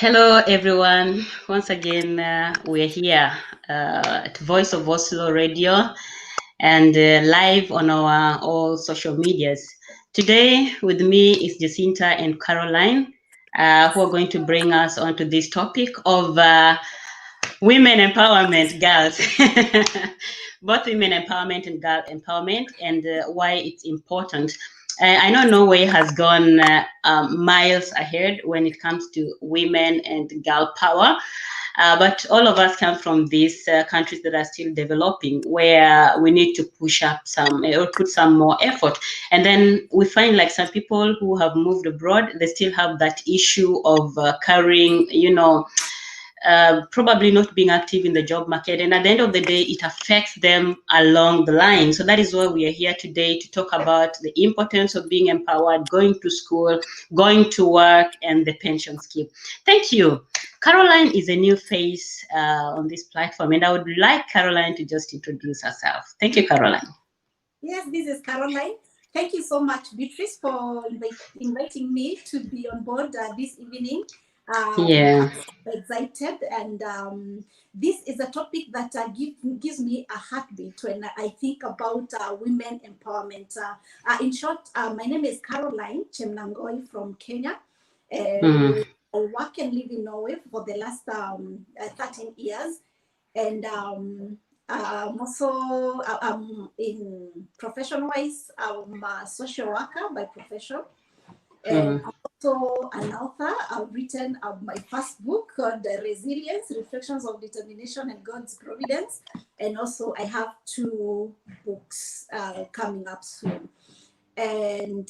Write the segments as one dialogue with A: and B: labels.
A: Hello, everyone. Once again, we're here at Voice of Oslo Radio and live on our all social medias. Today, with me is Jacinta and Caroline, who are going to bring us onto this topic of women empowerment, girls. Both women empowerment and girl empowerment, and why it's important. I know Norway has gone miles ahead when it comes to women and girl power. But all of us come from these countries that are still developing, where we need to push up some or put some more effort. And then we find like some people who have moved abroad, they still have that issue of carrying, probably not being active in the job market. And at the end of the day, it affects them along the line. So that is why we are here today to talk about the importance of being empowered, going to school, going to work, and the pension scheme. Thank you. Caroline is a new face on this platform, and I would like Caroline to just introduce herself. Thank you, Caroline.
B: Yes, this is Caroline. Thank you so much, Beatrice, for inviting me to be on board this evening.
A: Yeah.
B: I'm excited, and this is a topic that gives me a heartbeat when I think about women empowerment. In short, my name is Caroline Chemnangoi from Kenya. I work and live in Norway for the last 13 years, and also in profession-wise, I'm a social worker by profession. And I'm also an author. I've written my first book called Resilience, Reflections of Determination and God's Providence. And also I have 2 books coming up soon. And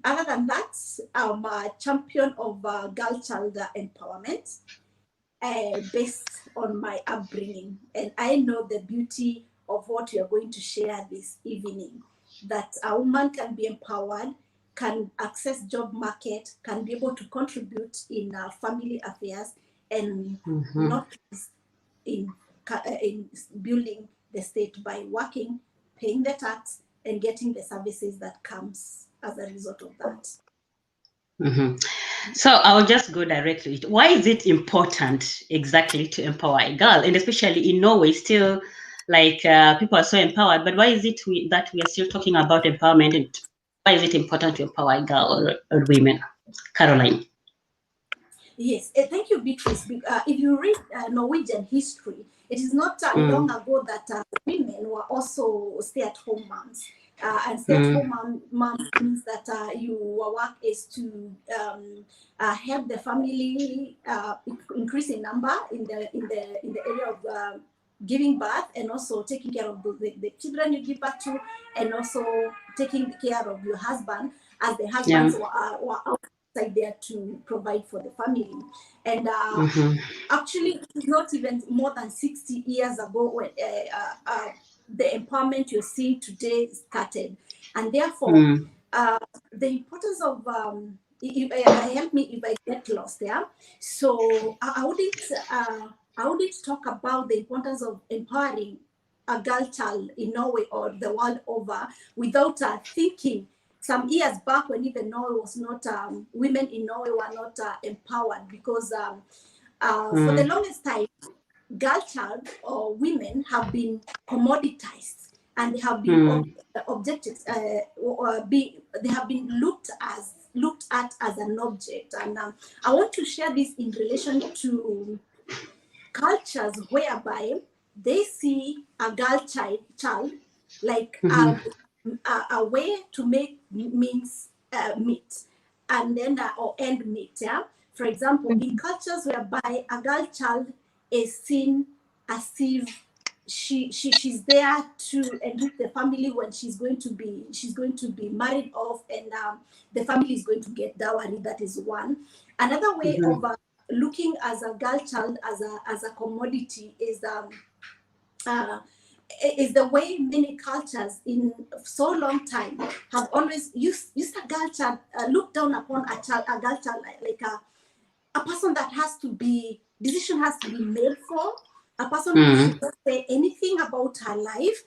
B: other than that, I'm a champion of girl-child empowerment based on my upbringing. And I know the beauty of what we are going to share this evening, that a woman can be empowered, can access job market, can be able to contribute in family affairs, and not in building the state by working, paying the tax, and getting the services that comes as a result of that.
A: So I'll just go directly. Why is it important exactly to empower a girl? And especially in Norway, still like people are so empowered, but why is it that we are still talking about empowerment? And why is it important to empower a girl or women? Caroline.
B: Yes, thank you, Beatrice. If you read Norwegian history, it is not long ago that women were also stay-at-home moms. And stay-at-home mom means that your work is to help the family increase in number in the area of giving birth, and also taking care of the children you give birth to, and also taking care of your husband, as the husbands were outside there to provide for the family. And actually, it's not even more than 60 years ago when the empowerment you're seeing today started. And therefore, the importance of help me if I get lost there. So I wouldn't talk about the importance of empowering a girl child in Norway or the world over without thinking some years back when even Norway was not, women in Norway were not empowered, because for the longest time, girl child or women have been commoditized, and they have been objectives, they have been looked at as an object. And I want to share this in relation to cultures whereby they see a girl child like a way to make meat, and then or end meat. Yeah, for example, in cultures whereby a girl child is seen as if she's there to enrich the family when she's going to be married off, and the family is going to get dowry. That is one. Another way of looking as a girl child as a commodity is the way many cultures in so long time have always used a girl child, looked down upon a girl child like a person that decision has to be made for, a person who should not say anything about her life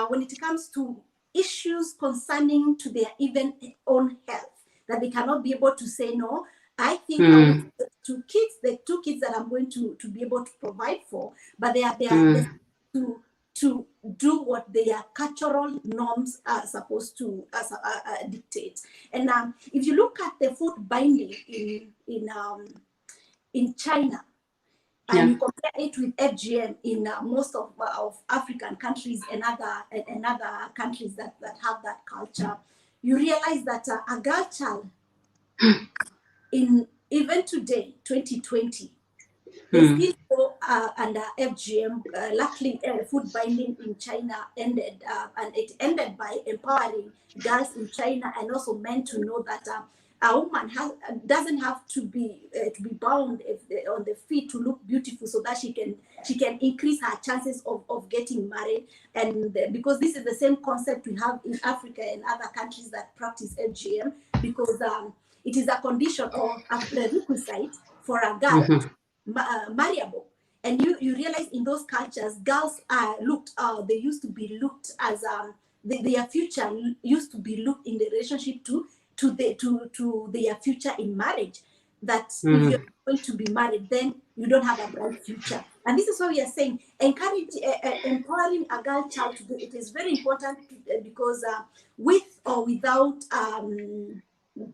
B: when it comes to issues concerning to their even own health, that they cannot be able to say no. I think I want the two kids that I'm going to be able to provide for, but they are to do what their cultural norms are supposed to dictate. And if you look at the food binding in China, and you compare it with FGM in most of African countries and other countries that have that culture, you realize that a girl child in even today, 2020, they still go under FGM. Luckily, food binding in China ended, and it ended by empowering girls in China and also men to know that a woman doesn't have to be bound on the feet to look beautiful, so that she can increase her chances of getting married. And because this is the same concept we have in Africa and other countries that practice FGM, because it is a condition or a prerequisite for a girl marriable. And you realize in those cultures, girls are looked, they used to be looked as their future used to be looked in the relationship to their future in marriage. That if you're going to be married, then you don't have a bright future. And this is why we are saying empowering a girl child to do it is very important, because with or without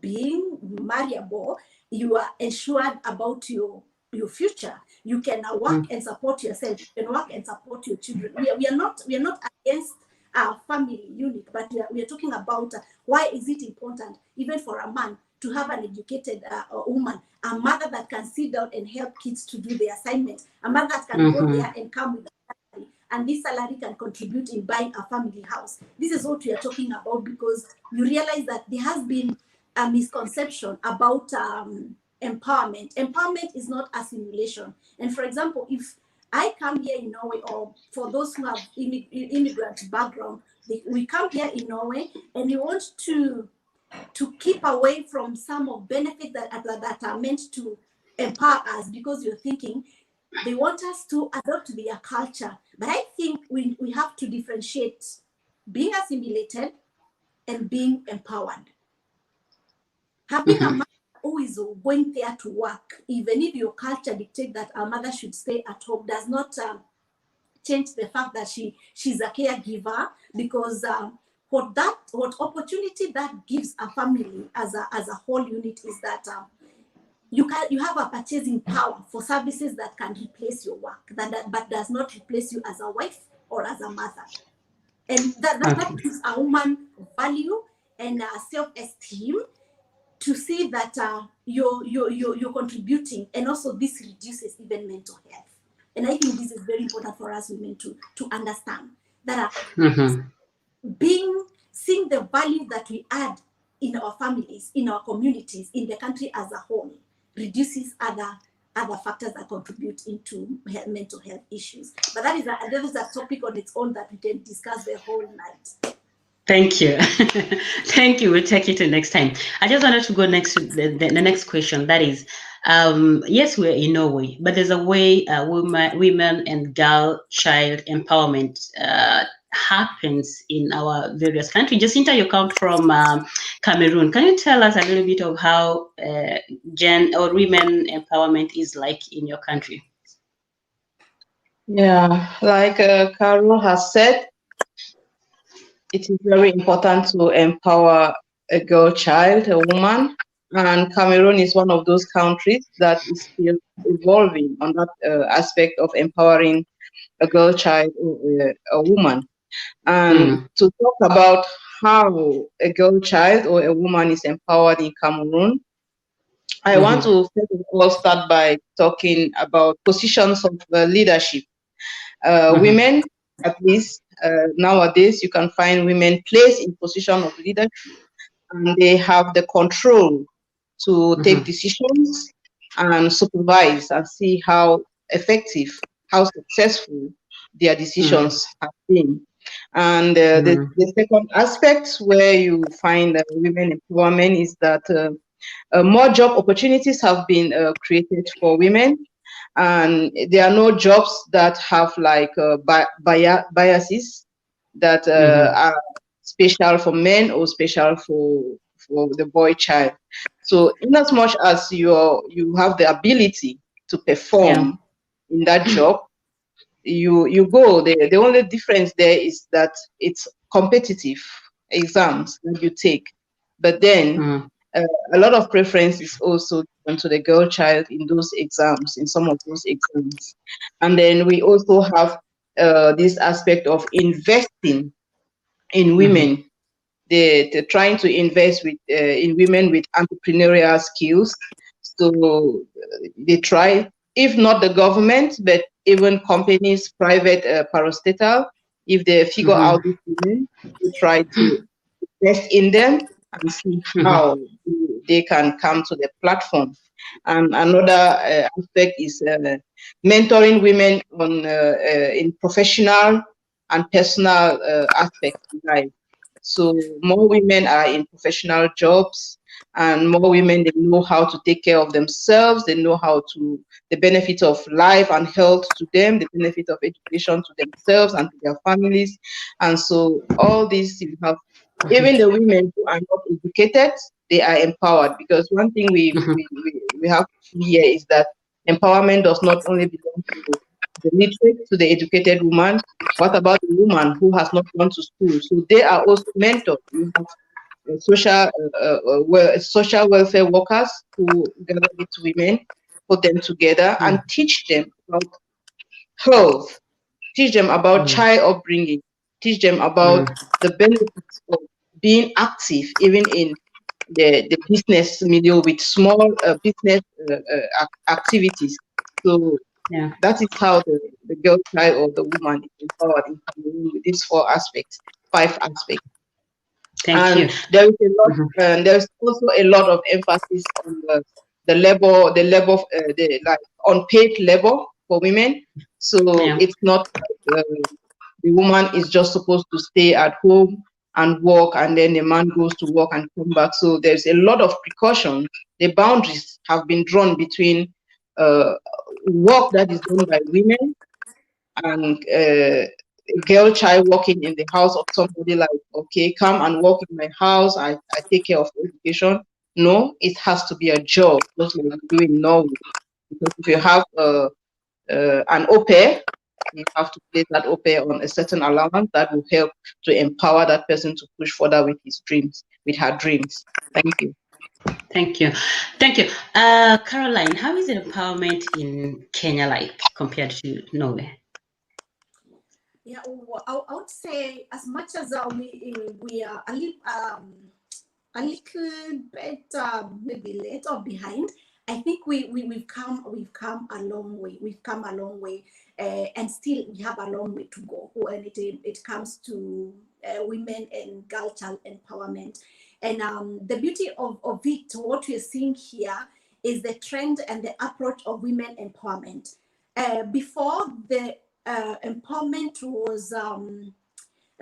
B: being marriable, you are ensured about your future. You can work and support yourself. You can work and support your children. We are not against our family unit, but we are talking about why is it important, even for a man, to have an educated woman, a mother that can sit down and help kids to do their assignment, a mother that can go there and come with a salary, and this salary can contribute in buying a family house. This is what we are talking about, because you realize that there has been a misconception about empowerment. Empowerment is not assimilation. And for example, if I come here in Norway, or for those who have immigrant background, we come here in Norway and we want to keep away from some of benefits that are meant to empower us, because you're thinking they want us to adopt their culture. But I think we have to differentiate being assimilated and being empowered. Having a mother who is going there to work, even if your culture dictates that a mother should stay at home, does not change the fact that she's a caregiver, because what opportunity that gives a family as a whole unit is that you have a purchasing power for services that can replace your work, but does not replace you as a wife or as a mother. And that gives a woman value and self-esteem, to see that you're contributing, and also this reduces even mental health. And I think this is very important for us women to understand that seeing the value that we add in our families, in our communities, in the country as a whole, reduces other factors that contribute into mental health issues. But that is a topic on its own that we can discuss the whole night.
A: Thank you. Thank you. We'll take it to next time. I just wanted to go next to the next question. That is, yes, we're in Norway, but there's a way women and girl child empowerment happens in our various countries. Jacinta, you come from Cameroon. Can you tell us a little bit of how women empowerment is like in your country?
C: Yeah, like Carol has said, it is very important to empower a girl child, a woman, and Cameroon is one of those countries that is still evolving on that aspect of empowering a girl child or a woman. And to talk about how a girl child or a woman is empowered in Cameroon, I want to first of all start by talking about positions of leadership. Women, at least nowadays, you can find women placed in position of leadership, and they have the control to take decisions and supervise and see how effective, how successful their decisions have been. And the second aspect where you find women empowerment is that more job opportunities have been created for women, and there are no jobs that have like biases that are special for men or special for the boy child. So in as much as you have the ability to perform in that job, you go. The only difference there is that it's competitive exams that you take, but then a lot of preference is also given to the girl child in those exams, in some of those exams. And then we also have this aspect of investing in women. They're trying to invest in women with entrepreneurial skills. So they try, if not the government, but even companies, private parastatal, if they figure out these women, they try to invest in them and see how they can come to the platform. And another aspect is mentoring women on in professional and personal aspects of life. So more women are in professional jobs, and more women, they know how to take care of themselves. They know how to, the benefit of life and health to them, the benefit of education to themselves and to their families. And so all these, you have, even the women who are not educated, they are empowered, because one thing we have here is that empowerment does not only belong to the literate, to the educated woman. What about the woman who has not gone to school? So they are also mentors. You have social welfare workers who gather with women, put them together and teach them about health, teach them about child upbringing, teach them about the benefits of being active, even in the business milieu with small business activities. So that is how the girl child or the woman is empowered in Cameroon with these 5 aspects.
A: Thank you.
C: There is a lot, and there's also a lot of emphasis on the like unpaid labor for women. So it's not the woman is just supposed to stay at home and work, and then the man goes to work and come back. So there's a lot of precautions. The boundaries have been drawn between work that is done by women and a girl child working in the house of somebody, like, okay, come and work in my house, I take care of education. No, it has to be a job, just like we do in Norway. Because if you have an au pair, you have to place that au pair on a certain allowance that will help to empower that person to push further with his dreams, with her dreams. Thank you.
A: Thank you. Thank you. Caroline, how is empowerment in Kenya like compared to Norway?
B: Yeah, I would say as much as we are a little bit maybe late or behind, I think we've come a long way. We've come a long way, and still we have a long way to go when it comes to women and girl child empowerment. And the beauty of it, what we're seeing here, is the trend and the approach of women empowerment. Before the empowerment was,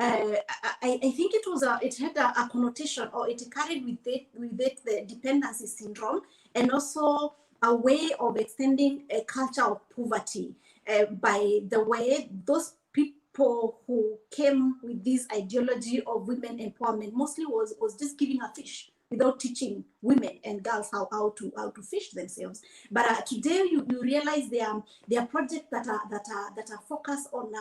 B: I think it had a connotation, or it carried with it the dependency syndrome, and also a way of extending a culture of poverty by the way those people who came with this ideology of women empowerment mostly was just giving a fish without teaching women and girls how to fish themselves. But today you realize there are projects that are focused on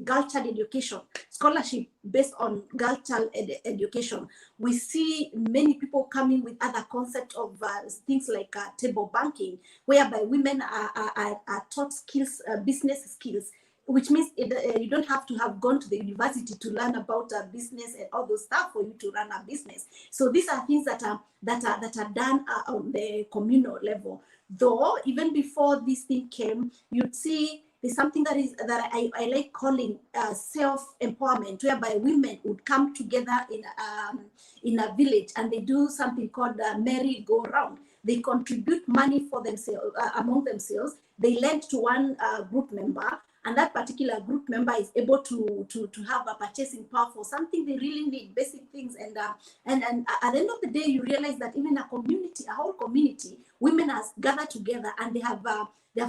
B: girl child education, scholarship based on girl child education. We see many people coming with other concepts of things like table banking, whereby women are taught skills, business skills, which means you don't have to have gone to the university to learn about business and all those stuff for you to run a business. So these are things that are done on the communal level. Though even before this thing came, you'd see there's something that I like calling self-empowerment, whereby women would come together in a village and they do something called merry-go-round. They contribute money for themselves among themselves. They lend to one group member, and that particular group member is able to have a purchasing power for something they really need, basic things. And at the end of the day, you realize that even a whole community, women has gathered together, and they have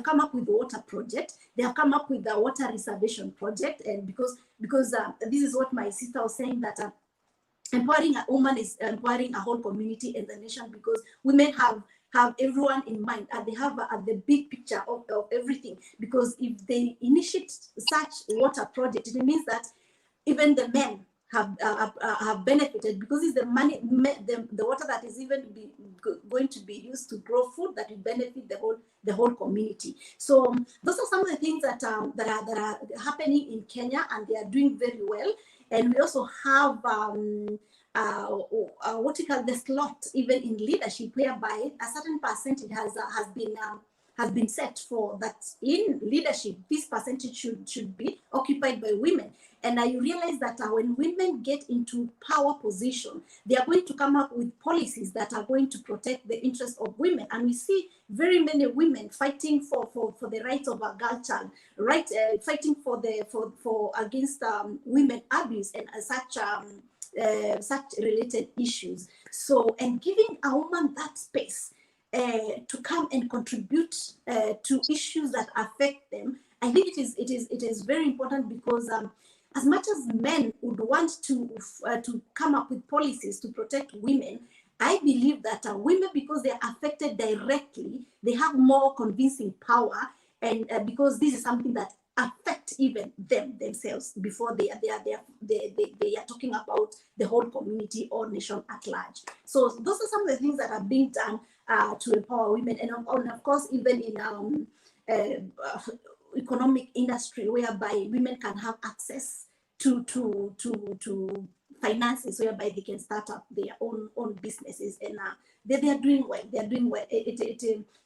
B: come up with the water project. They have come up with the water reservation project, and because this is what my sister was saying, that empowering a woman is empowering a whole community and the nation, because women have everyone in mind, and they have the big picture of everything. Because if they initiate such water project, it means that even the men have benefited, because it's the money, the water that is even going to be used to grow food that will benefit the whole community. So those are some of the things that are happening in Kenya, and they are doing very well. And we also have what you call the slot even in leadership, whereby a certain percentage has been set for that in leadership. This percentage should be occupied by women. And you realize that when women get into power position, they are going to come up with policies that are going to protect the interests of women. And we see very many women fighting for the rights of a girl child, right? Fighting for against women abuse and such related issues. So, and giving a woman that space to come and contribute to issues that affect them, I think it is very important, because as much as men would want to come up with policies to protect women, I believe that women, because they are affected directly, they have more convincing power, and because this is something that affect even themselves before they are talking about the whole community or nation at large. So those are some of the things that are being done to empower women, and of course even in economic industry, whereby women can have access to finances, whereby they can start up their own businesses, and they are doing well. They are doing well. It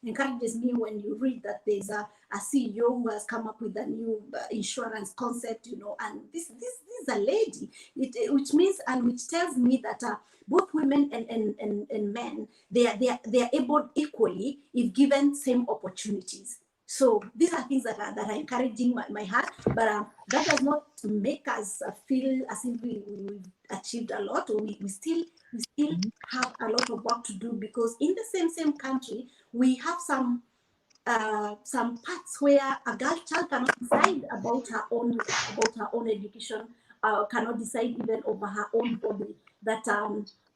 B: encourages me when you read that there's a CEO who has come up with a new insurance concept, and this is a lady, which means, and which tells me that both women and men, they are able equally if given same opportunities. So these are things that are encouraging my heart, but that does not make us feel as if we've achieved a lot, or we still have a lot of work to do, because in the same country, we have some parts where a girl child cannot decide about her own education, cannot decide even over her own body, that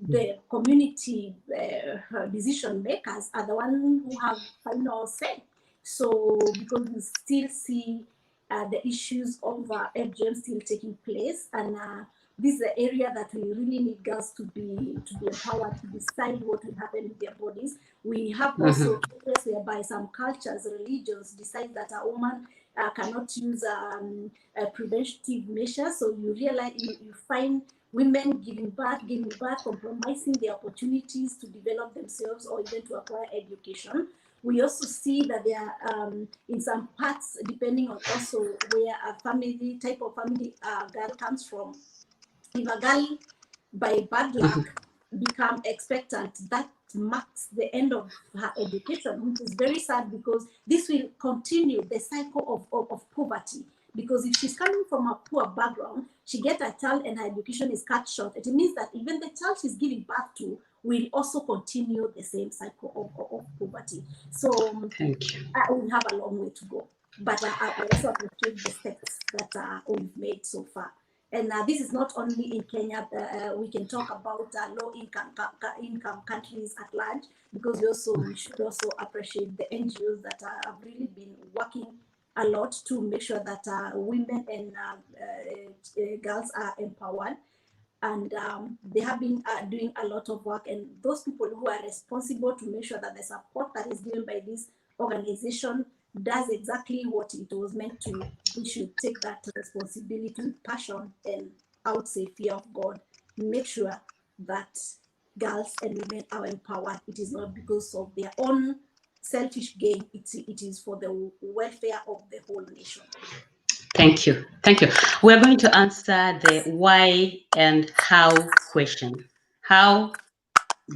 B: the community decision makers are the ones who have final say. So because we still see the issues of FGM still taking place, and this is the area that we really need girls to be empowered to decide what will happen with their bodies. We have also areas whereby some cultures, religions decide that a woman cannot use preventive measures. So you realize, you find women giving birth, compromising their opportunities to develop themselves or even to acquire education. We also see that there are, in some parts, depending on also where a family, type of family girl comes from, if a girl by bad luck become expectant, that marks the end of her education, which is very sad, because this will continue the cycle of poverty. Because if she's coming from a poor background, she gets a child and her education is cut short, it means that even the child she's giving birth to will also continue the same cycle of poverty. So
A: Thank you.
B: we have a long way to go, but I also appreciate the steps that we've made so far. And this is not only in Kenya. We can talk about low-income countries at large, because we should also appreciate the NGOs that have really been working a lot to make sure that women and girls are empowered. And they have been doing a lot of work, and those people who are responsible to make sure that the support that is given by this organization does exactly what it was meant to. We should take that responsibility with passion, and I would say fear of God. Make sure that girls and women are empowered. It is not because of their own selfish gain. It is for the welfare of the whole nation.
A: Thank you. Thank you. We're going to answer the why and how question. How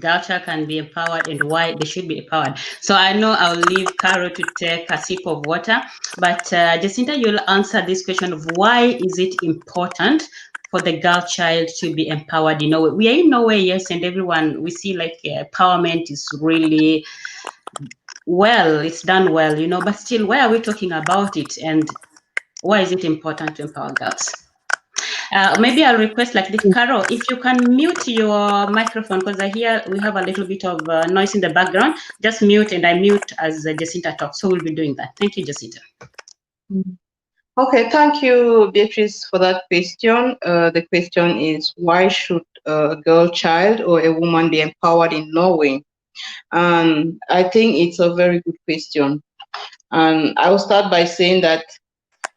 A: girl child can be empowered and why they should be empowered. So I know I'll leave Carol to take a sip of water, but Jacinta, you'll answer this question of why is it important for the girl child to be empowered in Norway? We are in Norway, yes, and everyone, we see like empowerment is really well, it's done well, but still, why are we talking about it, and why is it important to empower girls? Maybe I'll request like this, Carol, if you can mute your microphone, because I hear we have a little bit of noise in the background. Just mute, and I mute as Jacinta talks. So we'll be doing that. Thank you, Jacinta.
C: Okay, thank you, Beatrice, for that question. The question is, why should a girl child or a woman be empowered in Norway? And I think it's a very good question. And I will start by saying that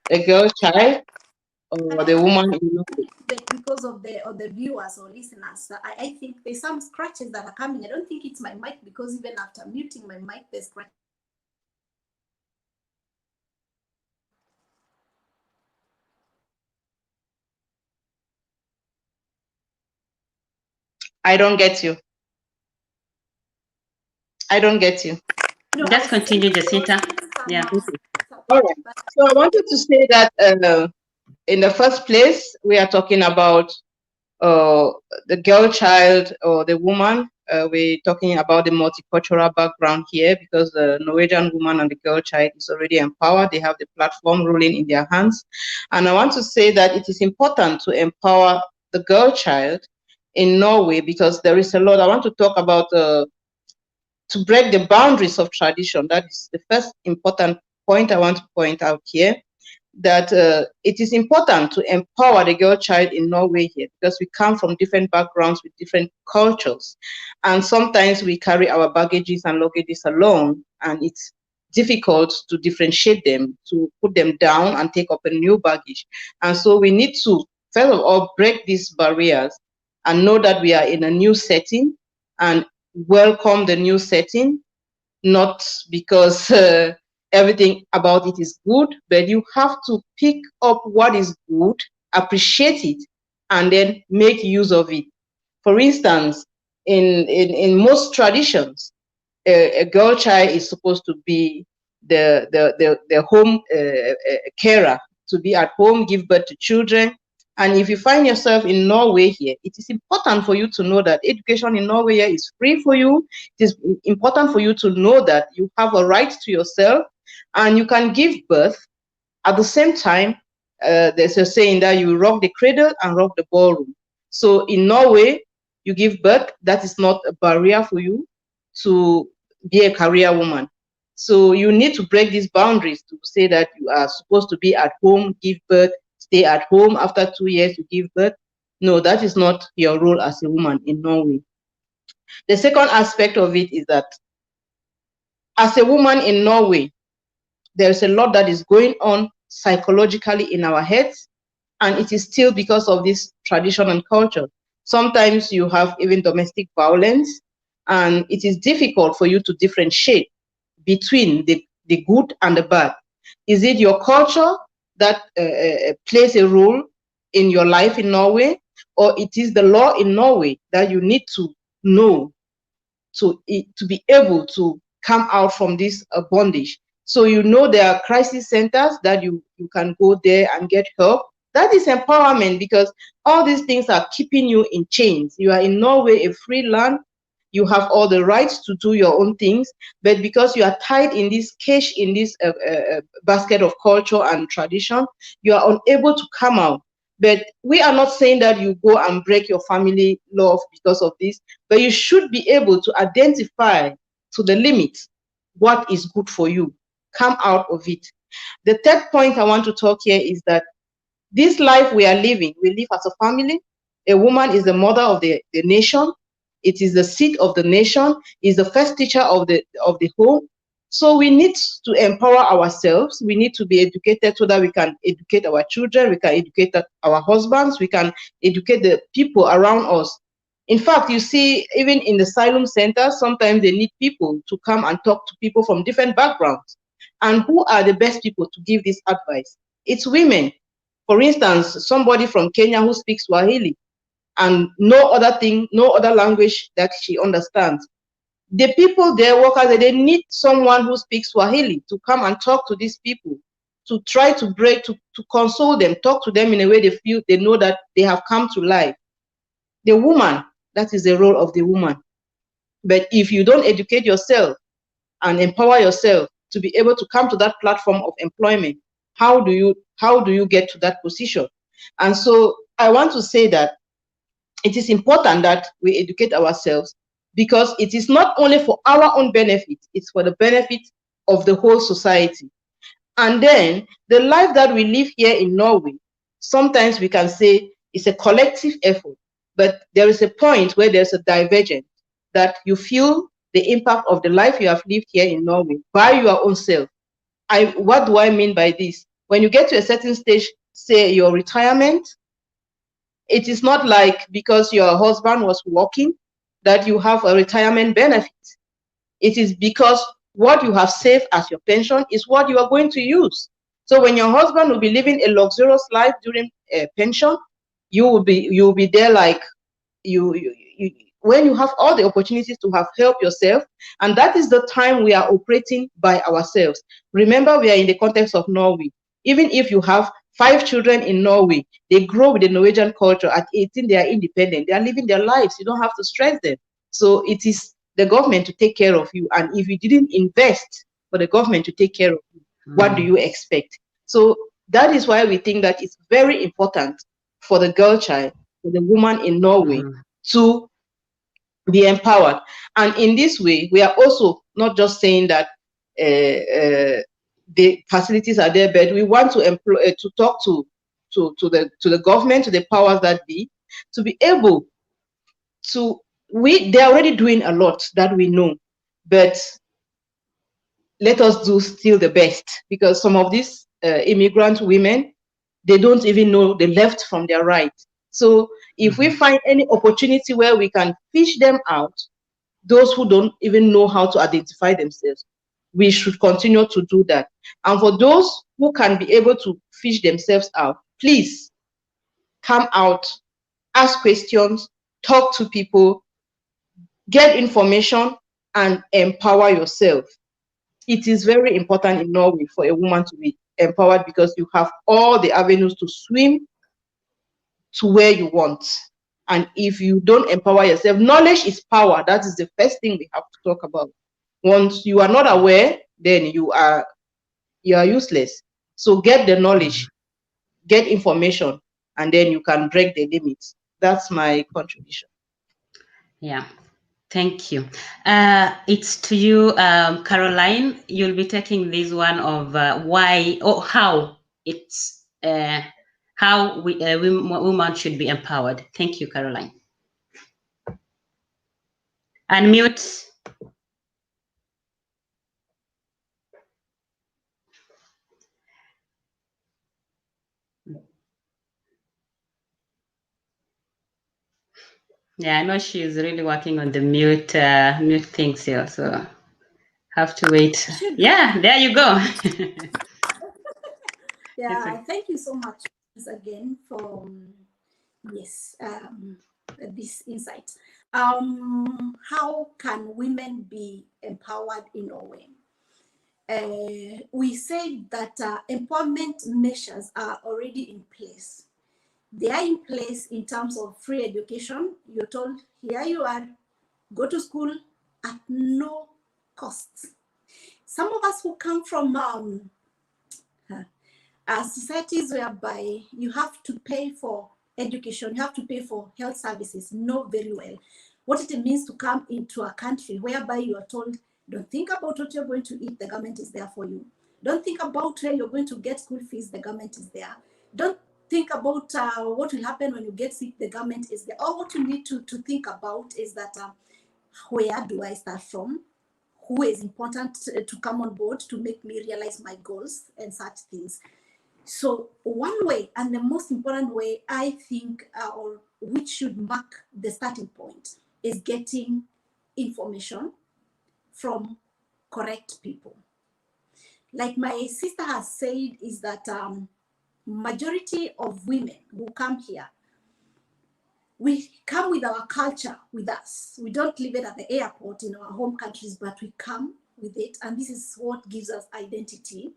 C: a girl child or the woman in Norway.
B: Because of the viewers or listeners, I think there's some scratches that are coming. I don't think it's my mic, because even after muting my mic, there's scratches.
C: I don't get you. I don't get you.
B: No,
A: Just continue, Jacinta. Yeah.
C: All right. So I wanted to say that in the first place, we are talking about the girl child or the woman. We're talking about the multicultural background here, because the Norwegian woman and the girl child is already empowered. They have the platform ruling in their hands. And I want to say that it is important to empower the girl child in Norway, because there is a lot. I want to talk about to break the boundaries of tradition. That is the first important point I want to point out here, that it is important to empower the girl child in Norway here, because we come from different backgrounds with different cultures, and sometimes we carry our baggages and luggages along, and it's difficult to differentiate them, to put them down and take up a new baggage. And so we need to, first of all, break these barriers and know that we are in a new setting, and welcome the new setting, not because everything about it is good, but you have to pick up what is good, appreciate it, and then make use of it. For instance, in most traditions, a girl child is supposed to be the home carer, to be at home, give birth to children. And if you find yourself in Norway here, it is important for you to know that education in Norway here is free for you. It is important for you to know that you have a right to yourself and you can give birth. At the same time, there's a saying that you rock the cradle and rock the ballroom. So in Norway, you give birth. That is not a barrier for you to be a career woman. So you need to break these boundaries to say that you are supposed to be at home, give birth, stay at home. After 2 years, you give birth. No, that is not your role as a woman in Norway. The second aspect of it is that as a woman in Norway, there's a lot that is going on psychologically in our heads, and it is still because of this tradition and culture. Sometimes you have even domestic violence, and it is difficult for you to differentiate between the good and the bad. Is it your culture that plays a role in your life in Norway, or it is the law in Norway that you need to know to be able to come out from this bondage? So you know there are crisis centers that you can go there and get help. That is empowerment, because all these things are keeping you in chains. You are in Norway, a free land. You have all the rights to do your own things, but because you are tied in this cage, in this basket of culture and tradition, you are unable to come out. But we are not saying that you go and break your family love because of this, but you should be able to identify to the limit what is good for you. Come out of it. The third point I want to talk here is that this life we are living, we live as a family. A woman is the mother of the nation. It is the seat of the nation, is the first teacher of the home. So we need to empower ourselves. We need to be educated so that we can educate our children, we can educate our husbands, we can educate the people around us. In fact, you see, even in the asylum centers, sometimes they need people to come and talk to people from different backgrounds. And who are the best people to give this advice? It's women. For instance, somebody from Kenya who speaks Swahili and no other thing, no other language that she understands. The people there, workers, they need someone who speaks Swahili to come and talk to these people, to try to break, to console them, talk to them in a way they feel, they know that they have come to life. The woman, that is the role of the woman. But if you don't educate yourself and empower yourself to be able to come to that platform of employment, how do you get to that position? And so I want to say that it is important that we educate ourselves, because it is not only for our own benefit, it's for the benefit of the whole society. And then the life that we live here in Norway, sometimes we can say it's a collective effort, but there is a point where there's a divergence that you feel the impact of the life you have lived here in Norway by your own self. What do I mean by this? When you get to a certain stage, say your retirement, it is not like because your husband was working that you have a retirement benefit. It is because what you have saved as your pension is what you are going to use. So when your husband will be living a luxurious life during a pension, you will be there like you when you have all the opportunities to have help yourself, and that is the time we are operating by ourselves. Remember, we are in the context of Norway. Even if you have 5 children in Norway, they grow with the Norwegian culture. At 18, they are independent. They are living their lives. You don't have to stress them. So it is the government to take care of you. And if you didn't invest for the government to take care of you, what do you expect? So that is why we think that it's very important for the girl child, for the woman in Norway, to be empowered. And in this way, we are also not just saying that the facilities are there, but we want to employ to talk to the government, to the powers that be, to be able to. They're already doing a lot that we know, but let us do still the best, because some of these immigrant women, they don't even know the left from their right. So if we find any opportunity where we can fish them out, those who don't even know how to identify themselves, we should continue to do that. And for those who can be able to fish themselves out, please come out, ask questions, talk to people, get information, and empower yourself. It is very important in Norway for a woman to be empowered, because you have all the avenues to swim to where you want. And if you don't empower yourself, knowledge is power. That is the first thing we have to talk about. Once you are not aware, then you are useless. So get the knowledge, get information, and then you can break the limits. That's my contribution.
A: Yeah, thank you. It's to you, Caroline. You'll be taking this one of why or how it's how women should be empowered. Thank you, Caroline. Unmute. Yeah, I know she's really working on the mute things here, so have to wait. Yeah, there you go.
B: Yeah, thank you so much again for this insight. How can women be empowered in Norway? We said that empowerment measures are already in place. They are in place in terms of free education. You're told, here you are, go to school at no cost. Some of us who come from societies whereby you have to pay for education, you have to pay for health services, know very well what it means to come into a country whereby you are told, don't think about what you're going to eat, the government is there for you. Don't think about where you're going to get school fees, the government is there. Don't think about what will happen when you get sick, the government is there. All what you need to think about is that where do I start from? Who is important to come on board to make me realize my goals and such things. So one way, and the most important way, I think, or which should mark the starting point, is getting information from correct people. Like my sister has said, is that majority of women who come here, we come with our culture with us. We don't leave it at the airport in our home countries, but we come with it, and this is what gives us identity.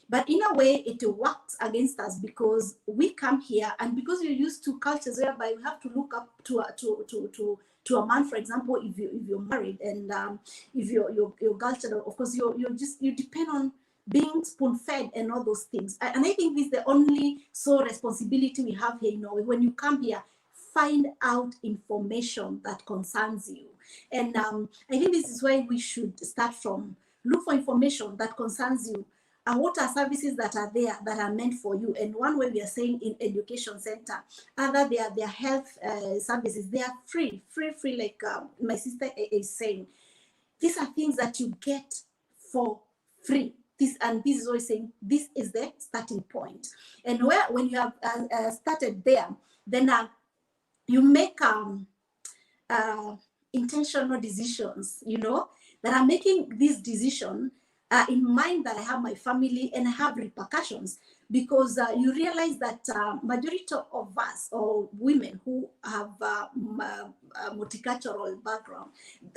B: But in a way, it works against us, because we come here, and because we're used to cultures whereby we have to look up to a man, for example, if you're married, and if your culture, of course, you depend on being spoon-fed and all those things. And I think this is the only sole responsibility we have here in Norway. When you come here, find out information that concerns you. And I think this is where we should start from. Look for information that concerns you. And what are services that are there that are meant for you? And one way we are saying in education center, other they are health services. They are free, like my sister is saying. These are things that you get for free. This is always saying this is the starting point. And when you have started there, then you make intentional decisions, that are making this decision in mind that I have my family and I have repercussions, because you realize that majority of us or women who have multicultural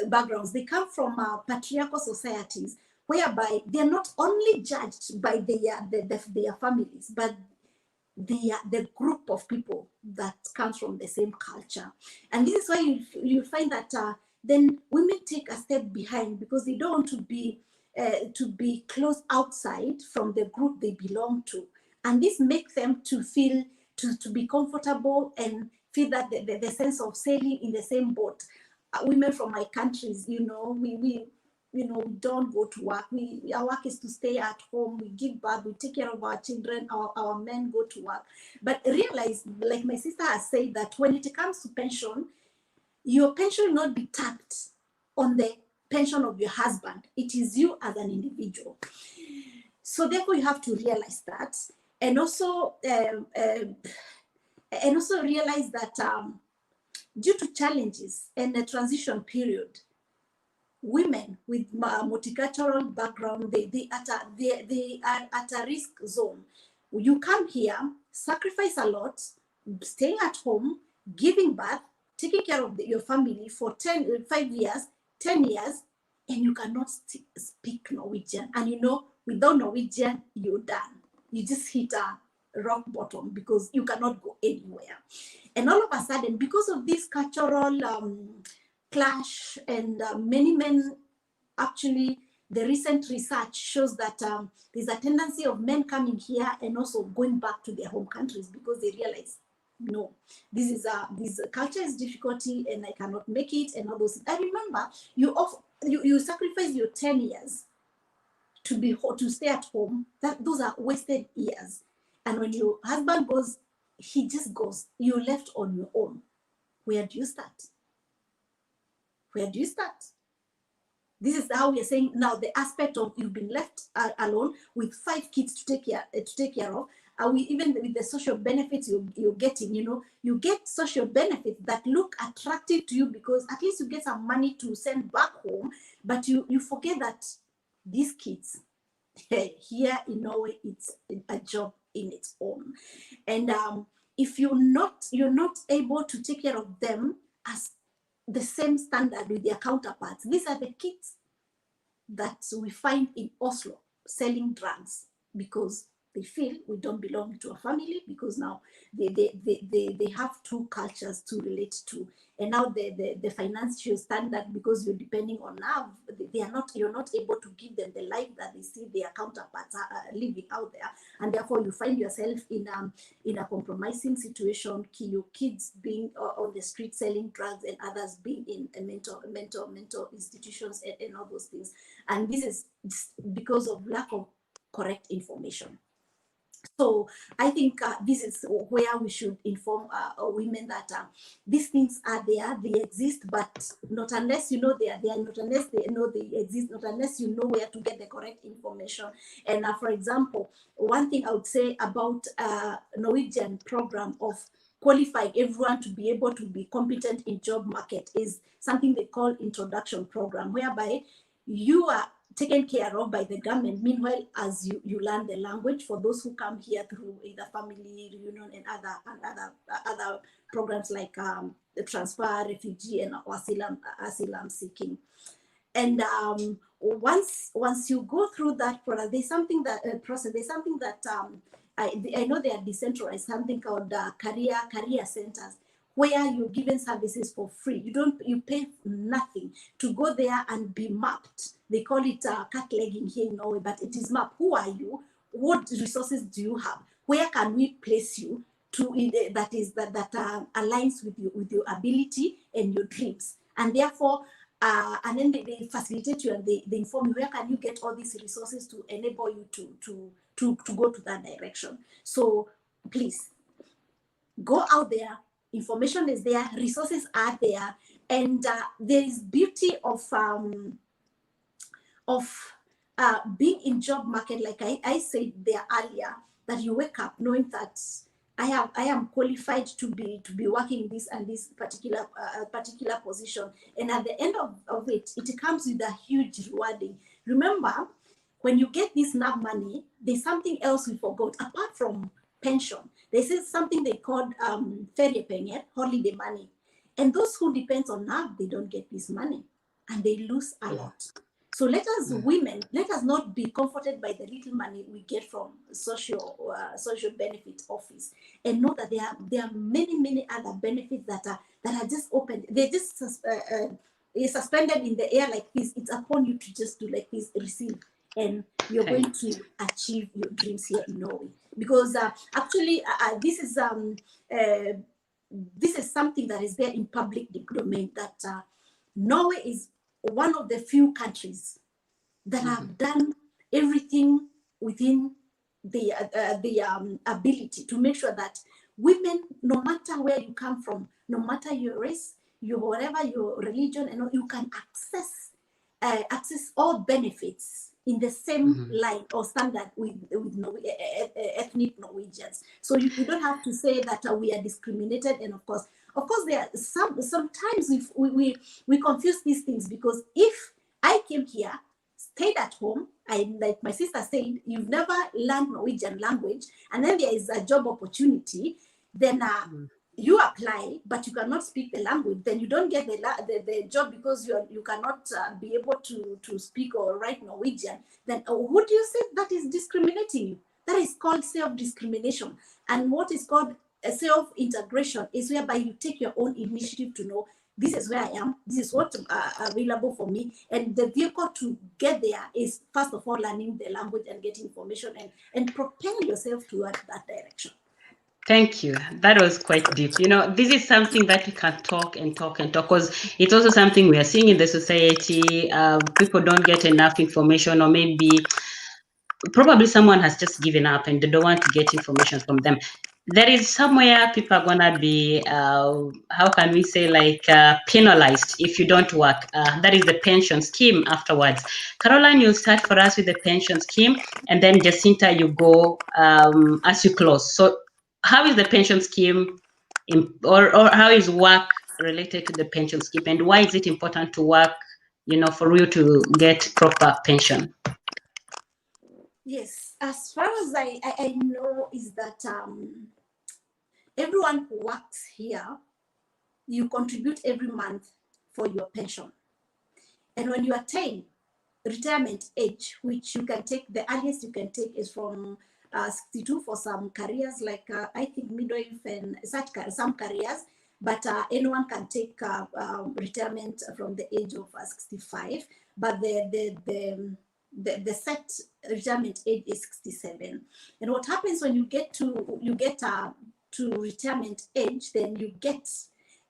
B: backgrounds, they come from patriarchal societies whereby they're not only judged by their families, but the group of people that comes from the same culture. And this is why you find that then women take a step behind, because they don't want to be closed outside from the group they belong to. And this makes them to feel to be comfortable and feel that the sense of sailing in the same boat. Women from my countries, we don't go to work. Our work is to stay at home. We give birth, we take care of our children, our men go to work. But realize, like my sister has said, that when it comes to pension, your pension will not be tapped on the pension of your husband. It is you as an individual. So therefore you have to realize that. And also realize that due to challenges and the transition period, women with multicultural background, they are at a risk zone. You come here, sacrifice a lot, staying at home, giving birth, taking care of your family for 5 years, 10 years, and you cannot speak Norwegian. And without Norwegian, you're done. You just hit a rock bottom, because you cannot go anywhere. And all of a sudden, because of this cultural clash, and many men, actually, the recent research shows that there's a tendency of men coming here and also going back to their home countries, because they realize, no, this culture is difficulty and I cannot make it, and all those. I remember you sacrifice your 10 years to stay at home. Those are wasted years. And when your husband goes, he just goes. You're left on your own. Where do you start? Where do you start? This is how we are saying now, the aspect of you've been left alone with 5 kids to take care of. Even with the social benefits you're getting, you get social benefits that look attractive to you, because at least you get some money to send back home. But you forget that these kids here in Norway, it's a job in its own. And if you're not able to take care of them as the same standard with their counterparts, these are the kids that we find in Oslo selling drugs, because they feel we don't belong to a family, because now they have 2 cultures to relate to. And now the financial standard, because you're depending on now, you're not able to give them the life that they see their counterparts are living out there. And therefore you find yourself in a compromising situation, your kids being on the street selling drugs, and others being in a mental institutions, and all those things. And this is because of lack of correct information. So I think this is where we should inform women that these things are there, they exist, but not unless you know they are there, not unless they know they exist, not unless you know where to get the correct information. And for example, one thing I would say about Norwegian program of qualifying everyone to be able to be competent in job market is something they call introduction program, whereby you are taken care of by the government. Meanwhile, as you learn the language, for those who come here through either family reunion and other programs like the transfer, refugee, and asylum seeking. And once you go through that process, there's something that I know they are decentralized, something called career centers, where you're given services for free. You pay nothing to go there and be mapped. They call it cat legging here in Norway, but it is mapped. Who are you? What resources do you have? Where can we place you to that aligns with your ability and your dreams? And therefore, and then they facilitate you and they inform you where can you get all these resources to enable you to go to that direction. So please go out there. Information is there, resources are there, and there is beauty of being in job market. Like I said there earlier, that you wake up knowing that I am qualified to be working this and this particular position, and at the end of it comes with a huge rewarding. Remember, when you get this NAV money, there's something else we forgot apart from pension. This is something they called feriepengar, holiday money, and those who depend on NAV, they don't get this money and they lose a lot. So let us women, let us not be comforted by the little money we get from social benefit office, and know that there are many other benefits that are just open. They're just suspended in the air like this. It's upon you to just do like this, receive, and you're going to achieve your dreams here in Norway. Because actually, this is something that is there in public domain, that Norway is one of the few countries that have done everything within the ability to make sure that women, no matter where you come from, no matter your race, whatever your religion, and you can access all benefits in the same line or standard with ethnic Norwegians. So you don't have to say that we are discriminated. And of course there are sometimes we confuse these things, because if I came here, stayed at home, like my sister said, you've never learned Norwegian language, and then there is a job opportunity, then you apply, but you cannot speak the language, then you don't get the job because you cannot be able to speak or write Norwegian. Then who do you say that is discriminating you? That is called self-discrimination. And what is called self-integration is whereby you take your own initiative to know, this is where I am, this is what's available for me, and the vehicle to get there is first of all learning the language and getting information and propel yourself toward that direction.
A: Thank you. That was quite deep. This is something that we can talk and talk, because it's also something we are seeing in the society. People don't get enough information, or maybe probably someone has just given up and they don't want to get information from them. There is somewhere people are going to be, how can we say, like penalized if you don't work. That is the pension scheme afterwards. Caroline, you'll start for us with the pension scheme, and then Jacinta, you go as you close. So how is the pension scheme or how is work related to the pension scheme, and why is it important to work, for you to get proper pension?
B: Yes, as far as I know is that everyone who works here, you contribute every month for your pension. And when you attain retirement age, which you can take, the earliest you can take is from 62 for some careers, like I think midwife and such some careers, but anyone can take retirement from the age of 65. But the set retirement age is 67. And what happens when you get to retirement age, then you get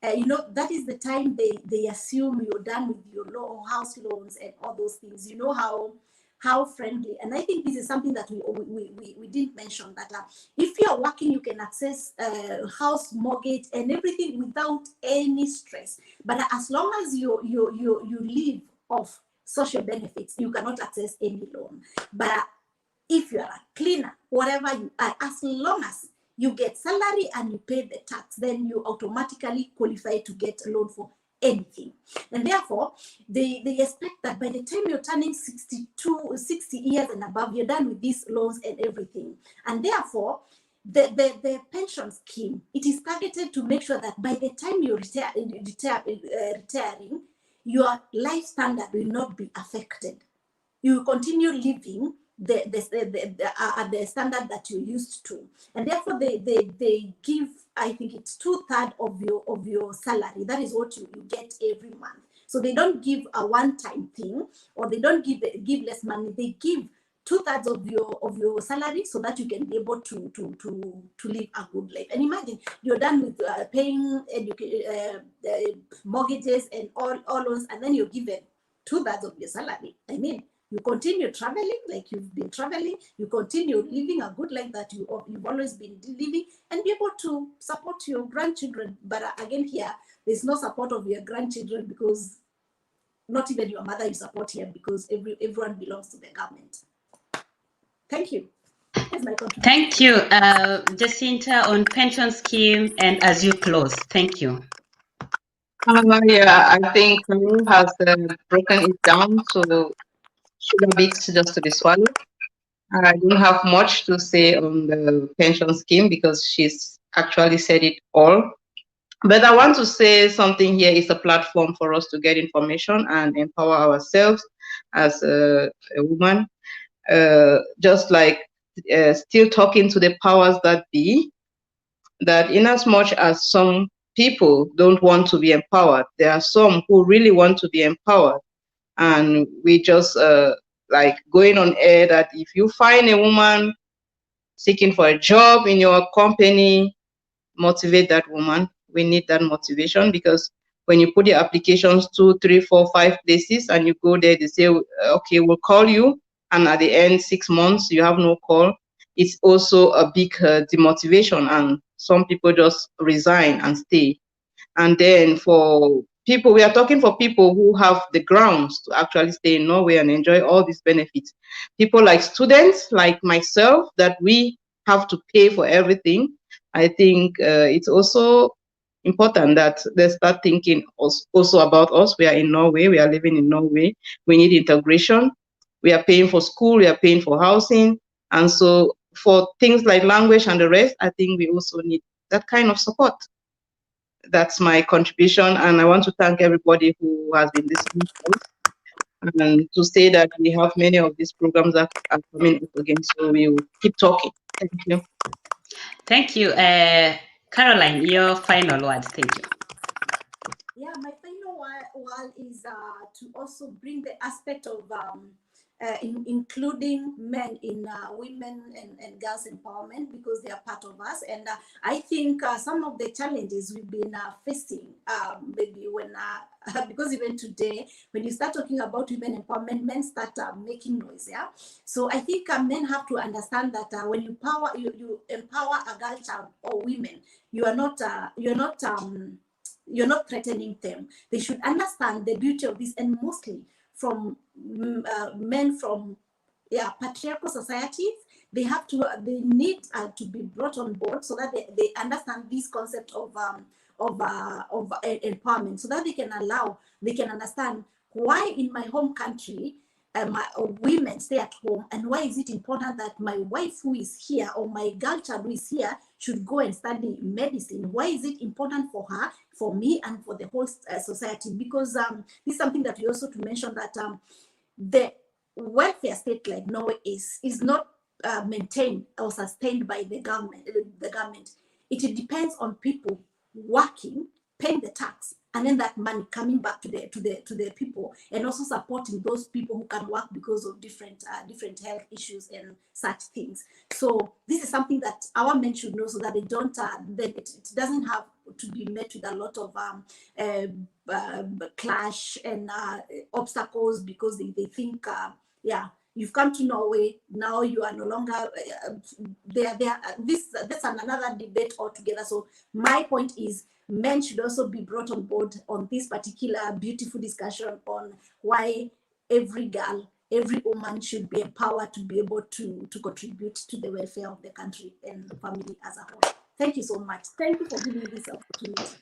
B: that is the time they assume you're done with your house loans and all those things. How friendly, and I think this is something that we didn't mention, that if you're working, you can access house mortgage and everything without any stress. But as long as you live off social benefits, you cannot access any loan. But if you are a cleaner, whatever you are, as long as you get salary and you pay the tax, then you automatically qualify to get a loan for anything. And therefore, they expect that by the time you're turning 60 years and above, you're done with these loans and everything. And therefore, the pension scheme, it is targeted to make sure that by the time you're retiring, your life standard will not be affected. You continue living the standard that you're used to, and therefore they give, I think it's 2/3 of your salary. That is what you get every month. So they don't give a one-time thing, or they don't give less money. They give 2/3 of your salary, so that you can be able to live a good life. And imagine you're done with paying mortgages and all loans, and then you're given 2/3 of your salary. I mean, you continue traveling like you've been traveling, you continue living a good life that you've always been living, and be able to support your grandchildren. But again, here, there's no support of your grandchildren, because not even your mother you support here, because everyone belongs to the government. Thank you. Here's my contribution.
A: Thank you, Jacinta, on pension scheme, and as you close. Thank you.
C: Yeah, I think Karu has broken it down to sugar bits just to be swallowed. I don't have much to say on the pension scheme because she's actually said it all. But I want to say something here is a platform for us to get information and empower ourselves as a woman. Just like still talking to the powers that be, that in as much as some people don't want to be empowered, there are some who really want to be empowered. And we just like going on air that if you find a woman seeking for a job in your company, motivate that woman. We need that motivation, because when you put your applications 2, 3, 4, 5 places and you go there, they say, okay, we'll call you. And at the end, 6 months, you have no call. It's also a big demotivation, and some people just resign and stay. And then for people, we are talking for people who have the grounds to actually stay in Norway and enjoy all these benefits. People like students, like myself, that we have to pay for everything. I think it's also important that they start thinking also about us. We are in Norway, we are living in Norway. We need integration. We are paying for school, we are paying for housing. And so for things like language and the rest, I think we also need that kind of support. That's my contribution, and I want to thank everybody who has been listening to us, and to say that we have many of these programs that are coming up again, so we will keep talking. Thank you.
A: Thank you. Caroline, your final words. Thank you.
B: Yeah, my final one is to also bring the aspect of including men in women and girls empowerment, because they are part of us. And I think some of the challenges we've been facing, maybe when, because even today, when you start talking about women empowerment, men start making noise, yeah? So I think men have to understand that when you empower a girl child or women, you're not threatening them. They should understand the beauty of this, and mostly from men from patriarchal societies. They need to be brought on board, so that they understand this concept of empowerment, so that they can understand why in my home country women stay at home, and why is it important that my wife who is here, or my girl child who is here, should go and study medicine. Why is it important for her, for me, and for the whole society? Because this is something that we also to mention, that the welfare state like Norway is not maintained or sustained by the government. It depends on people working, paying the tax, and then that money coming back to the people, and also supporting those people who can work because of different health issues and such things. So this is something that our men should know, so that they don't it doesn't have to be met with a lot of clash and obstacles, because they think you've come to Norway, now you are no longer that's another debate altogether. So my point is, men should also be brought on board on this particular beautiful discussion on why every girl, every woman should be empowered to be able to contribute to the welfare of the country and the family as a whole. Thank you so much. Thank you for giving me this opportunity.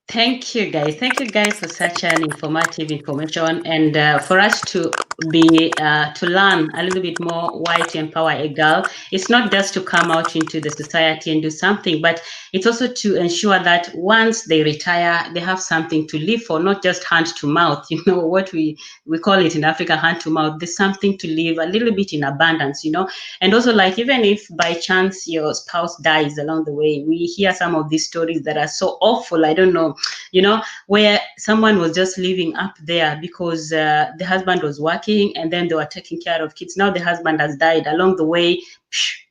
A: Thank you, guys. Thank you, guys, for such an informative information, and for us to to learn a little bit more why to empower a girl. It's not just to come out into the society and do something, but it's also to ensure that once they retire, they have something to live for, not just hand to mouth. You know what we call it in Africa, hand to mouth. There's something to live a little bit in abundance, you know. And also, like, even if by chance your spouse dies along the way, we hear some of these stories that are so awful. I don't know, you know, where someone was just living up there because the husband was working and then they were taking care of kids. Now the husband has died along the way.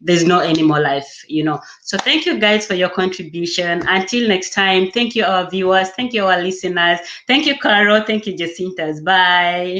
A: There's no any more life, you know. So thank you guys for your contribution. Until next time, thank you our viewers, thank you our listeners, thank you Carol, thank you Jacintas, bye.